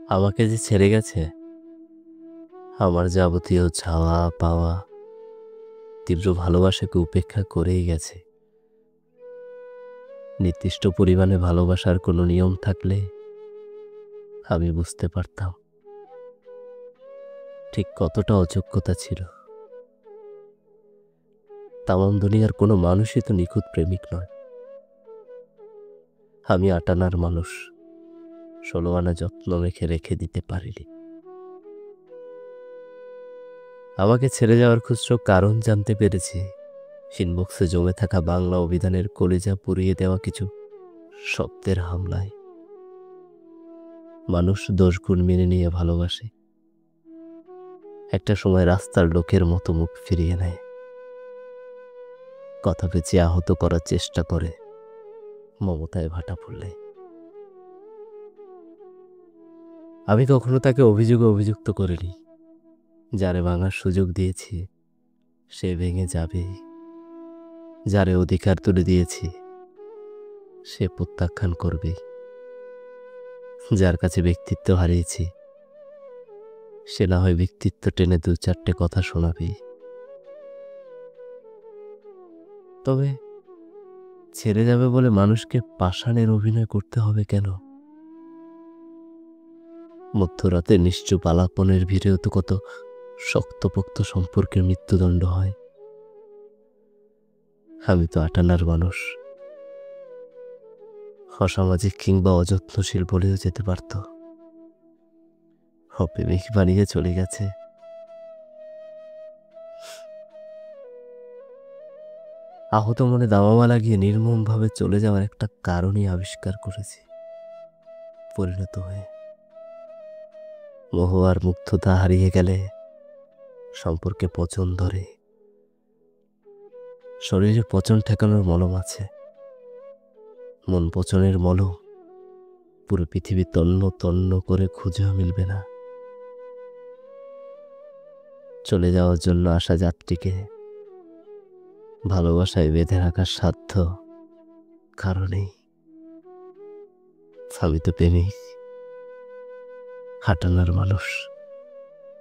আমাকে যে ছেড়ে গেছে, আমার যাবতীয় চাওয়া পাওয়া তীব্র ভালোবাসাকে উপেক্ষা করেই গেছে। নির্দিষ্ট পরিমাণে ভালোবাসার কোনো নিয়ম থাকলে আমি বুঝতে পারতাম ঠিক কতটা অযোগ্যতা ছিল। তামাম দুনিয়ার কোনো মানুষই তো নিখুঁত প্রেমিক নয়। আমি ৮ আনার মানুষ, ১৬ আনা যত্ন মেখে রেখে দিতে পারিনি। আমাকে ছেড়ে যাওয়ার খুচরো কারণ জানতে পেরেছি ইনবক্সে জমে থাকা বাংলা অভিধানের কলিজা পুড়িয়ে দেওয়া কিছু শব্দের হামলায়। মানুষ দোষগুণ মেনে নিয়ে ভালোবাসে, একটা সময় রাস্তার লোকের মতো মুখ ফিরিয়ে নেয়, কথা পেঁচে আহত করার চেষ্টা করে মমতায় ভাটা পড়লে। আমি কখনো তাকে অভিযোগে অভিযুক্ত করিনি। যারে ভাঙার সুযোগ দিয়েছি সে ভেঙে যাবে, যারে অধিকার তুলে দিয়েছি সে প্রত্যাখ্যান করবে, যার কাছে ব্যক্তিত্ব হারিয়েছি সে না হয় ব্যক্তিত্ব টেনে ২-৪টে কথা শোনাবে। তবে ছেড়ে যাবে বলে মানুষকে পাষাণের অভিনয় করতে হবে কেন? মধ্যরাতে নিশ্চুপ আলাপনের ভিড়েও তো কত শক্তপোক্ত সম্পর্কের মৃত্যুদণ্ড হয়। আমি তো ৮ আনার মানুষ, অসামাজিক কিংবা অযত্নশীল বলেও যেতে পারত। অপ্রেমিক বানিয়ে চলে গেছে। আহত মনে দামামা লাগিয়ে নির্মমভাবে চলে যাওয়ার একটা কারণই আবিষ্কার করেছি পরিণত হয়ে। মোহ আর মুগ্ধতা হারিয়ে গেলে সম্পর্কে পচন ধরে। শরীরে পচন ঠেকানোর মলম আছে, মন পচনের মলম পুরো পৃথিবী তন্ন তন্ন করে খুঁজেও মিলবে না। চলে যাওয়ার জন্য আসা যাত্রীকে ভালোবাসায় বেঁধে রাখার সাধ্য কারণেই। আমি তো প্রেমিক, ৮ আনার মানুষ।